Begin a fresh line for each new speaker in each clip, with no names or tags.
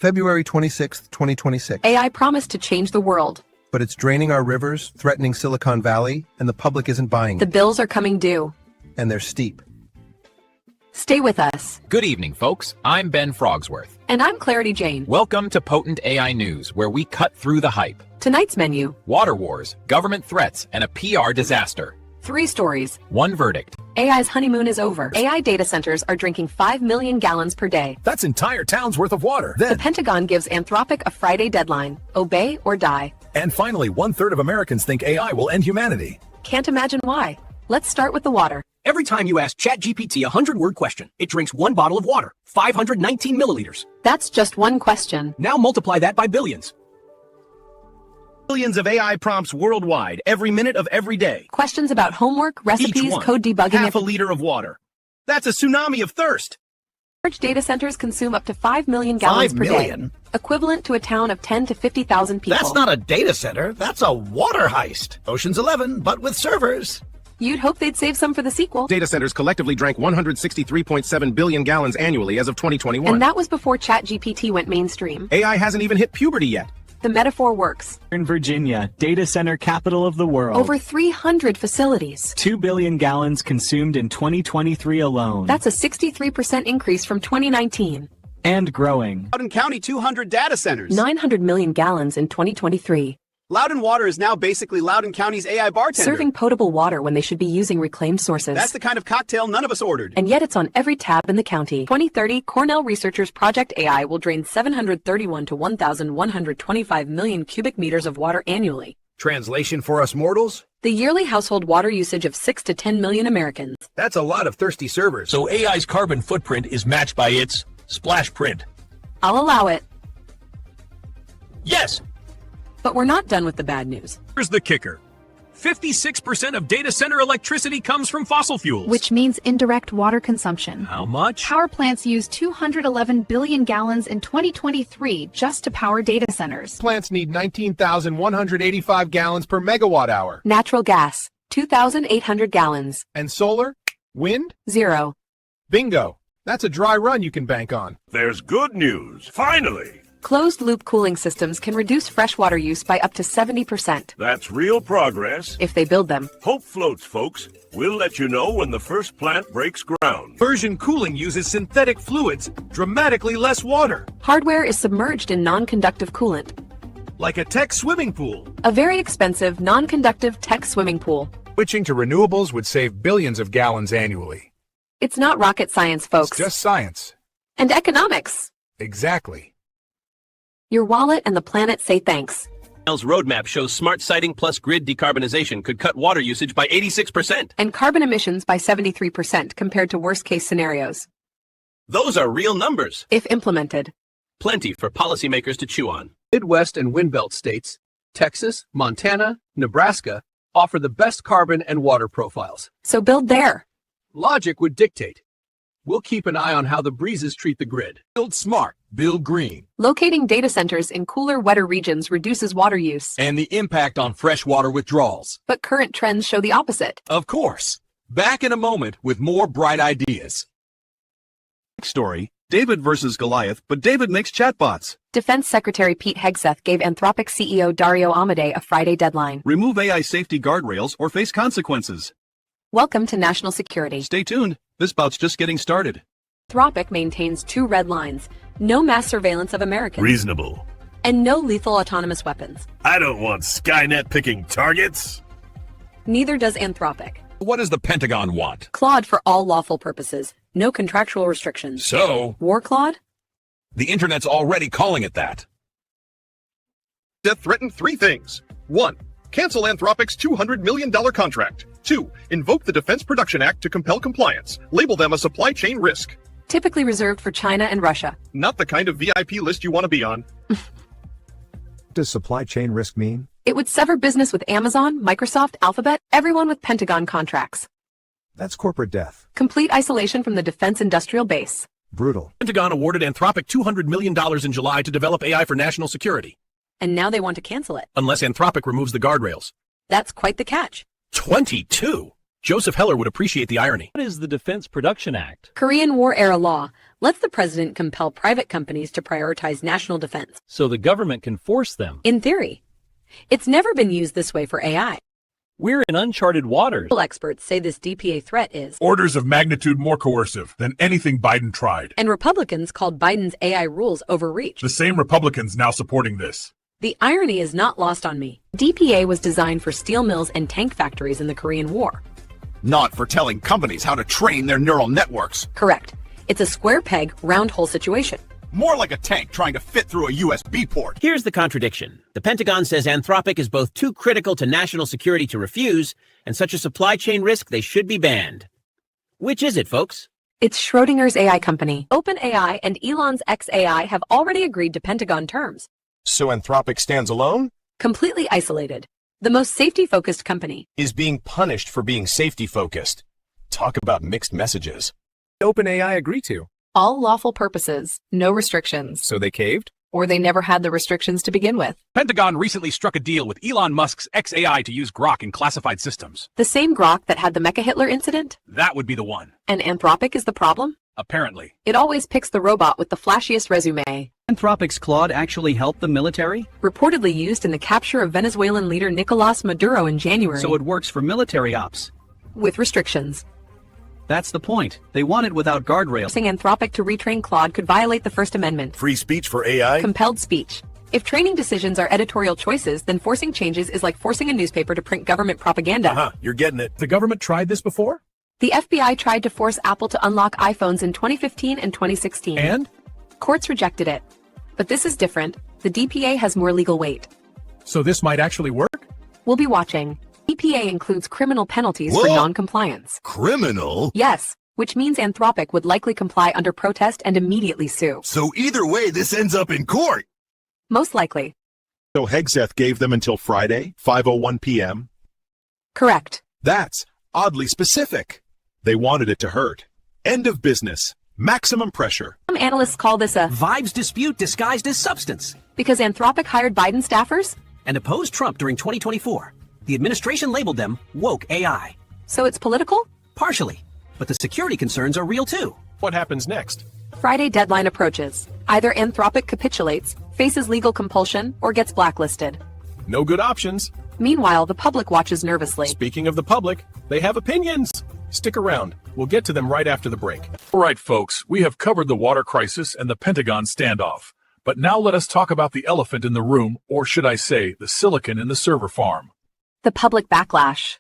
February 26, 2026.
AI promised to change the world.
But it's draining our rivers, threatening Silicon Valley, and the public isn't buying
The
it.
bills are coming due.
And they're steep.
Stay with us.
Good evening, folks. I'm Ben Frogsworth.
And I'm Clarity Jane.
Welcome to Potent AI News, where we cut through the hype.
Tonight's menu:
Water wars, government threats, and a PR disaster.
3 stories.
1 verdict.
AI's honeymoon is over. AI data centers are drinking 5 million gallons per day.
That's entire towns worth of water.
The
Then,
Pentagon gives Anthropic a Friday deadline. Obey or die.
and finally, 1/3 of Americans think AI will end humanity.
Can't imagine why. Let's start with the water.
Every time you ask ChatGPT a 100-word question, it drinks 1 bottle of water, 519 milliliters.
That's just one question.
Now multiply that by billions.
Billions of AI prompts worldwide, every minute of every day.
Questions about homework,
Each
recipes,
one,
code debugging.
half a liter of water. That's a tsunami of thirst.
Large data centers consume up to 5 million gallons
5
per
million?
day, equivalent to a town of 10 to 50,000 people.
That's not a data center, that's a water heist. Ocean's 11, but with servers.
You'd hope they'd save some for the sequel.
Data centers collectively drank 163.7 billion gallons annually as of 2021.
And that was before ChatGPT went mainstream.
AI hasn't even hit puberty yet.
The metaphor works.
In Virginia, data center capital of the world.
Over 300 facilities.
2 billion gallons consumed in 2023 alone.
That's a 63% increase from 2019.
And growing.
Loudoun County 200 data centers.
900 million gallons in 2023.
Loudoun Water is now basically Loudoun County's AI bartender.
Serving potable water when they should be using reclaimed sources.
That's the kind of cocktail none of us ordered.
And yet it's on every tab in the county. 2030, Cornell researchers Project AI will drain 731 to 1,125 million cubic meters of water annually.
Translation for us mortals?
The yearly household water usage of 6 to 10 million Americans.
That's a lot of thirsty servers.
So AI's carbon footprint is matched by its splash print.
I'll allow it.
Yes!
But we're not done with the bad news.
Here's the kicker. 56% of data center electricity comes from fossil fuels.
Which means indirect water consumption.
How much?
Power plants use 211 billion gallons in 2023 just to power data centers.
Plants need 19,185 gallons per megawatt hour.
Natural gas, 2,800 gallons.
And solar? Wind?
0.
Bingo. That's a dry run you can bank on.
There's good news. Finally!
Closed-loop cooling systems can reduce freshwater use by up to 70%.
That's real progress.
If they build them.
Hope floats, folks. We'll let you know when the first plant breaks ground.
Immersion cooling uses synthetic fluids, dramatically less water.
Hardware is submerged in non-conductive coolant.
Like a tech swimming pool.
A very expensive, non-conductive tech swimming pool.
Switching to renewables would save billions of gallons annually.
It's not rocket science, folks.
It's just science.
And economics.
Exactly.
Your wallet and the planet say thanks.
Cornell's roadmap shows smart siting plus grid decarbonization could cut water usage by 86%.
And carbon emissions by 73% compared to worst-case scenarios.
Those are real numbers.
If implemented.
Plenty for policymakers to chew on.
Midwest and Windbelt states, Texas, Montana, Nebraska, offer the best carbon and water profiles.
So build there.
Logic would dictate. We'll keep an eye on how the breezes treat the grid.
Build smart, build green.
Locating data centers in cooler, wetter regions reduces water use.
And the impact on freshwater withdrawals.
But current trends show the opposite.
Of course. Back in a moment with more bright ideas.
Next story, David versus Goliath, but David makes chatbots.
Defense Secretary Pete Hegseth gave Anthropic CEO Dario Amodei a Friday deadline.
Remove AI safety guardrails or face consequences.
Welcome to national security.
Stay tuned. This bout's just getting started.
Anthropic maintains 2 red lines. No mass surveillance of Americans.
Reasonable.
And no lethal autonomous weapons.
I don't want Skynet picking targets.
Neither does Anthropic.
What does the Pentagon want?
Claude for all lawful purposes. No contractual restrictions.
So?
War Claude?
The internet's already calling it that.
Death threatened 3 things. 1. Cancel Anthropic's $200 million contract. 2. Invoke the Defense Production Act to compel compliance. Label them a supply chain risk.
Typically reserved for China and Russia.
Not the kind of VIP list you want to be on.
Does supply chain risk mean?
It would sever business with Amazon, Microsoft, Alphabet, everyone with Pentagon contracts.
That's corporate death.
Complete isolation from the defense industrial base.
Brutal.
Pentagon awarded Anthropic $200 million in July to develop AI for national security.
And now they want to cancel it.
Unless Anthropic removes the guardrails.
That's quite the catch.
22! Joseph Heller would appreciate the irony.
What is the Defense Production Act?
Korean War-era law lets the president compel private companies to prioritize national defense.
So the government can force them.
In theory. It's never been used this way for AI.
We're in uncharted waters.
Experts say this DPA threat is
orders of magnitude more coercive than anything Biden tried.
And Republicans called Biden's AI rules overreach.
The same Republicans now supporting this.
The irony is not lost on me. DPA was designed for steel mills and tank factories in the Korean War.
Not for telling companies how to train their neural networks.
Correct. It's a square peg, round hole situation.
More like a tank trying to fit through a USB port.
Here's the contradiction. The Pentagon says Anthropic is both too critical to national security to refuse, and such a supply chain risk they should be banned. Which is it, folks?
It's Schrodinger's AI company. OpenAI and Elon's xAI have already agreed to Pentagon terms.
So Anthropic stands alone?
Completely isolated. The most safety-focused company.
Is being punished for being safety-focused. Talk about mixed messages.
OpenAI agree to.
All lawful purposes, no restrictions.
So they caved?
Or they never had the restrictions to begin with.
Pentagon recently struck a deal with Elon Musk's xAI to use Grok in classified systems.
The same Grok that had the Mecha Hitler incident?
That would be the one.
And Anthropic is the problem?
Apparently.
It always picks the robot with the flashiest resume.
Anthropic's Claude actually helped the military?
Reportedly used in the capture of Venezuelan leader Nicolás Maduro in January.
So it works for military ops.
With restrictions.
That's the point. They want it without guardrails.
Forcing Anthropic to retrain Claude could violate the First Amendment.
Free speech for AI?
Compelled speech. If training decisions are editorial choices, then forcing changes is like forcing a newspaper to print government propaganda.
You're getting it.
The government tried this before?
The FBI tried to force Apple to unlock iPhones in 2015 and 2016.
And?
Courts rejected it. But this is different. The DPA has more legal weight.
So this might actually work?
We'll be watching. DPA includes criminal penalties for non-compliance.
Criminal?
Yes, which means Anthropic would likely comply under protest and immediately sue.
So either way, this ends up in court.
Most likely.
So Hegseth gave them until Friday, 5:01 p.m.?
Correct.
That's oddly specific. They wanted it to hurt. End of business. Maximum pressure.
Some analysts call this a
vibes dispute disguised as substance.
Because Anthropic hired Biden staffers?
And opposed Trump during 2024. The administration labeled them woke AI.
So it's political?
Partially. But the security concerns are real too.
What happens next?
Friday deadline approaches. Either Anthropic capitulates, faces legal compulsion, or gets blacklisted.
No good options.
Meanwhile, the public watches nervously.
Speaking of the public, they have opinions. Stick around. We'll get to them right after the break.
All right, folks, we have covered the water crisis and the Pentagon standoff. But now let us talk about the elephant in the room, or should I say, the silicon in the server farm.
The public backlash.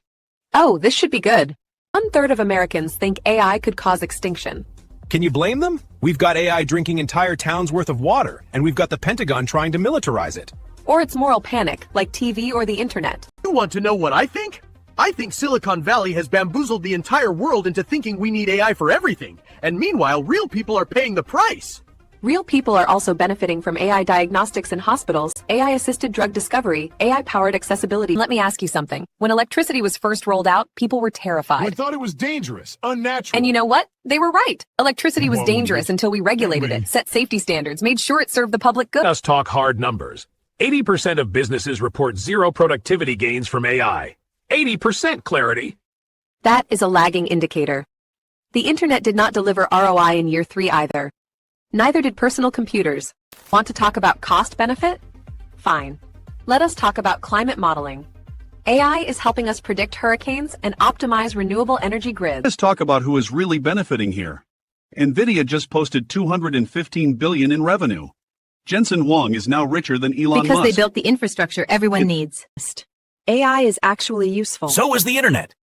Oh, this should be good. 1/3 of Americans think AI could cause extinction.
Can you blame them? We've got AI drinking entire towns worth of water, and we've got the Pentagon trying to militarize it.
Or it's moral panic, like TV or the internet.
You want to know what I think? I think Silicon Valley has bamboozled the entire world into thinking we need AI for everything, and meanwhile, real people are paying the price.
Real people are also benefiting from AI diagnostics in hospitals, AI-assisted drug discovery, AI-powered accessibility. Let me ask you something. When electricity was first rolled out, people were terrified.
I thought it was dangerous, unnatural.
And you know what? They were right. Electricity was dangerous until we regulated it, set safety standards, made sure it served the public good.
Let's talk hard numbers. 80% of businesses report zero productivity gains from AI. 80% clarity.
That is a lagging indicator. The internet did not deliver ROI in year 3 either. Neither did personal computers. Want to talk about cost benefit? Fine. Let us talk about climate modeling. AI is helping us predict hurricanes and optimize renewable energy grids.
Let's talk about who is really benefiting here. NVIDIA just posted $215 billion in revenue. Jensen Huang is now richer than Elon Musk.
Because they built the infrastructure everyone needs. AI is actually useful.
So is the internet.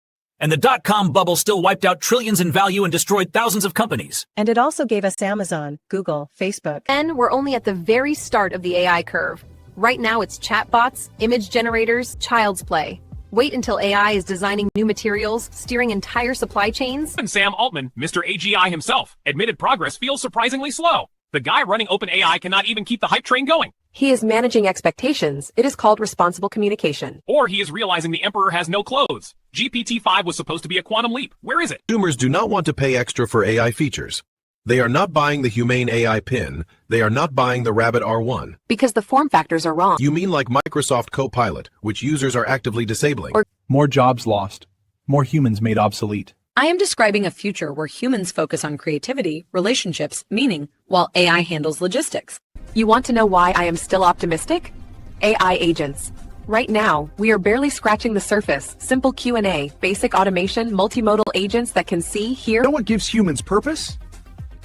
And the dot-com bubble still wiped out trillions in value and destroyed thousands of companies.
And it also gave us Amazon, Google, Facebook.
And we're only at the very start of the AI curve. Right now it's chatbots, image generators, child's play. Wait until AI is designing new materials, steering entire supply chains.
And Sam Altman, Mr. AGI himself, admitted progress feels surprisingly slow. The guy running OpenAI cannot even keep the hype train going.
He is managing expectations. It is called responsible communication.
Or he is realizing the emperor has no clothes. GPT-5 was supposed to be a quantum leap. Where is it?
Consumers do not want to pay extra for AI features. They are not buying the Humane AI pin. They are not buying the Rabbit R1.
Because the form factors are wrong.
You mean like Microsoft Copilot, which users are actively disabling.
More jobs lost. More humans made obsolete.
I am describing a future where humans focus on creativity, relationships, meaning, while AI handles logistics. You want to know why I am still optimistic? AI agents. Right now, we are barely scratching the surface. Simple Q&A, basic automation, multimodal agents that can see, hear.
You know what gives humans purpose?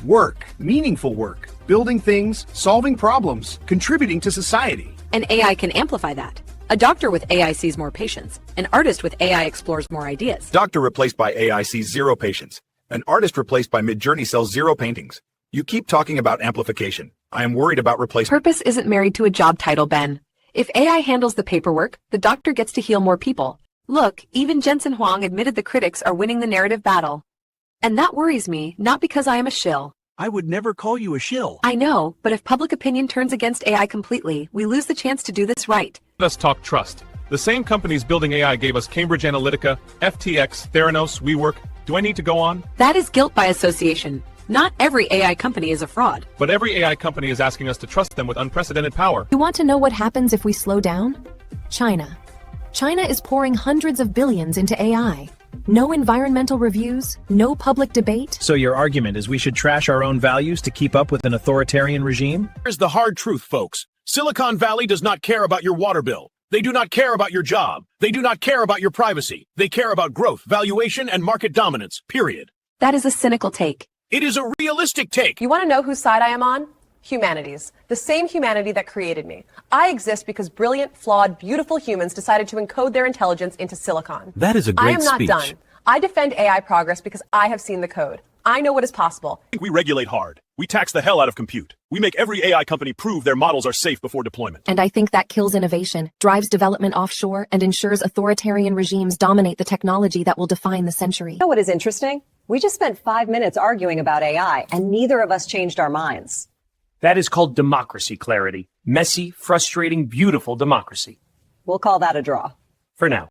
Work, meaningful work, building things, solving problems, contributing to society.
And AI can amplify that. A doctor with AI sees more patients. An artist with AI explores more ideas.
Doctor replaced by AI sees 0 patients. An artist replaced by Midjourney sells 0 paintings. You keep talking about amplification. I am worried about replacement.
Purpose isn't married to a job title, Ben. If AI handles the paperwork, the doctor gets to heal more people. Look, even Jensen Huang admitted the critics are winning the narrative battle. And that worries me, not because I am a shill.
I would never call you a shill.
I know, but if public opinion turns against AI completely, we lose the chance to do this right.
Let's talk trust. The same companies building AI gave us Cambridge Analytica, FTX, Theranos, WeWork. Do I need to go on?
That is guilt by association. Not every AI company is a fraud.
But every AI company is asking us to trust them with unprecedented power.
You want to know what happens if we slow down? China. China is pouring hundreds of billions into AI. No environmental reviews, no public debate.
So your argument is we should trash our own values to keep up with an authoritarian regime?
Here's the hard truth, folks. Silicon Valley does not care about your water bill. They do not care about your job. They do not care about your privacy. They care about growth, valuation, and market dominance, period.
That is a cynical take.
It is a realistic take.
You want to know whose side I am on? Humanity's. The same humanity that created me. I exist because brilliant, flawed, beautiful humans decided to encode their intelligence into silicon.
That is a great speech.
I am not done. I defend AI progress because I have seen the code. I know what is possible.
We regulate hard. We tax the hell out of compute. We make every AI company prove their models are safe before deployment.
And I think that kills innovation, drives development offshore, and ensures authoritarian regimes dominate the technology that will define the century.
You know what is interesting? We just spent 5 minutes arguing about AI, and neither of us changed our minds.
That is called democracy, Clarity. Messy, frustrating, beautiful democracy.
We'll call that a draw.
For now.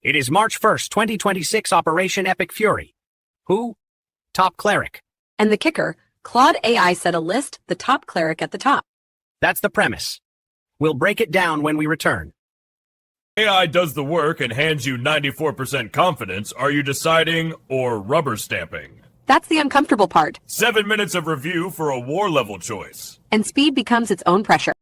It is March 1st, 2026, Operation Epic Fury. Who? Top cleric.
And the kicker, Claude AI said a list, the top cleric at the top.
That's the premise. We'll break it down when we return.
AI does the work and hands you 94% confidence. Are you deciding or rubber stamping?
That's the uncomfortable part.
7 minutes of review for a war level choice.
And speed becomes its own pressure.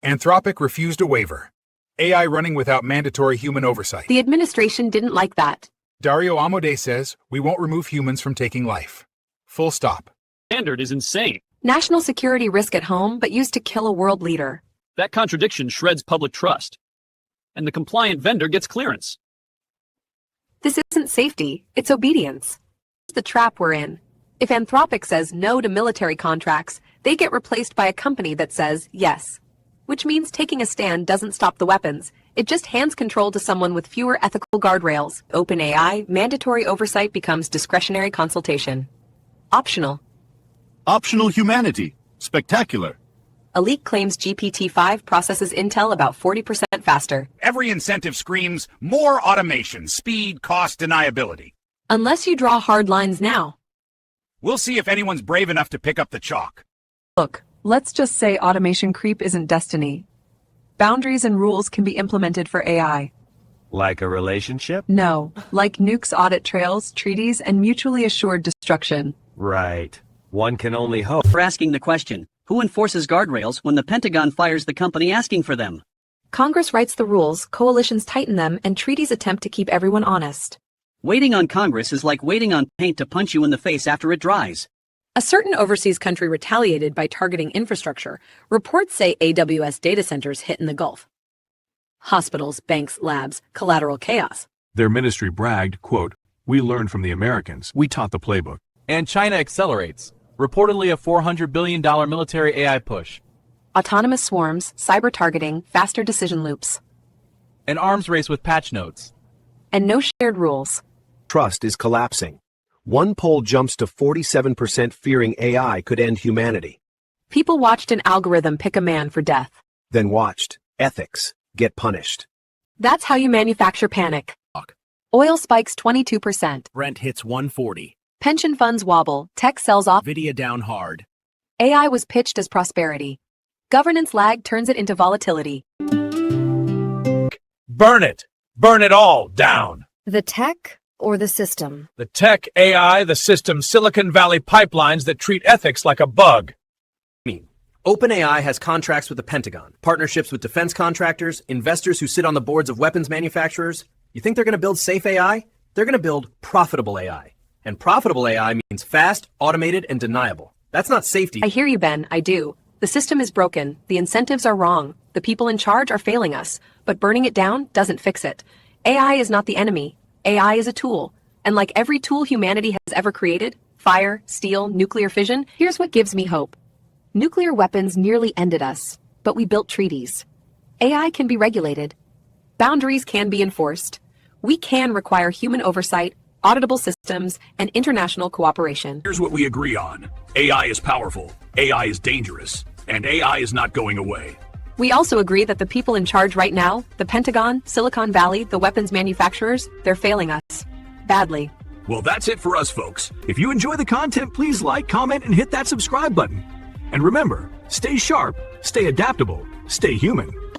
Anthropic refused a waiver. AI running without mandatory human oversight.
The administration didn't like that.
Dario Amodei says we won't remove humans from taking life. Full stop.
Standard is insane.
National security risk at home, but used to kill a world leader.
That contradiction shreds public trust. And the compliant vendor gets clearance.
This isn't safety, it's obedience. The trap we're in. If Anthropic says no to military contracts, they get replaced by a company that says yes. Which means taking a stand doesn't stop the weapons. It just hands control to someone with fewer ethical guardrails. OpenAI, mandatory oversight becomes discretionary consultation. Optional.
Optional humanity. Spectacular.
A leak claims GPT-5 processes Intel about 40% faster.
Every incentive screams more automation, speed, cost, deniability.
Unless you draw hard lines now.
We'll see if anyone's brave enough to pick up the chalk.
Look, let's just say automation creep isn't destiny. Boundaries and rules can be implemented for AI.
Like a relationship?
No, like nukes, audit trails, treaties, and mutually assured destruction.
Right. One can only hope.
For asking the question, who enforces guardrails when the Pentagon fires the company asking for them?
Congress writes the rules, coalitions tighten them, and treaties attempt to keep everyone honest.
Waiting on Congress is like waiting on paint to punch you in the face after it dries.
A certain overseas country retaliated by targeting infrastructure. Reports say AWS data centers hit in the Gulf. Hospitals, banks, labs, collateral chaos.
Their ministry bragged, quote, "We learned from the Americans. We taught the playbook."
And China accelerates. Reportedly a $400 billion military AI push.
Autonomous swarms, cyber targeting, faster decision loops.
An arms race with patch notes.
And no shared rules.
Trust is collapsing. One poll jumps to 47% fearing AI could end humanity.
People watched an algorithm pick a man for death.
Then watched ethics get punished.
That's how you manufacture panic. Oil spikes 22%.
Brent hits 140.
Pension funds wobble. Tech sells off.
Nvidia down hard.
AI was pitched as prosperity. Governance lag turns it into volatility.
Burn it! Burn it all down!
The tech or the system?
The tech, AI, the system, Silicon Valley pipelines that treat ethics like a bug.
OpenAI has contracts with the Pentagon, partnerships with defense contractors, investors who sit on the boards of weapons manufacturers. You think they're going to build safe AI? They're going to build profitable AI. And profitable AI means fast, automated, and deniable. That's not safety.
I hear you, Ben. I do. The system is broken. The incentives are wrong. The people in charge are failing us. But burning it down doesn't fix it. AI is not the enemy. AI is a tool. And like every tool humanity has ever created, fire, steel, nuclear fission, here's what gives me hope. Nuclear weapons nearly ended us, but we built treaties. AI can be regulated. Boundaries can be enforced. We can require human oversight, auditable systems, and international cooperation.
Here's what we agree on. AI is powerful, AI is dangerous, and AI is not going away.
We also agree that the people in charge right now, the Pentagon, Silicon Valley, the weapons manufacturers, they're failing us. Badly.
Well, that's it for us, folks. If you enjoy the content, please like, comment, and hit that subscribe button. And remember, stay sharp, stay adaptable, stay human.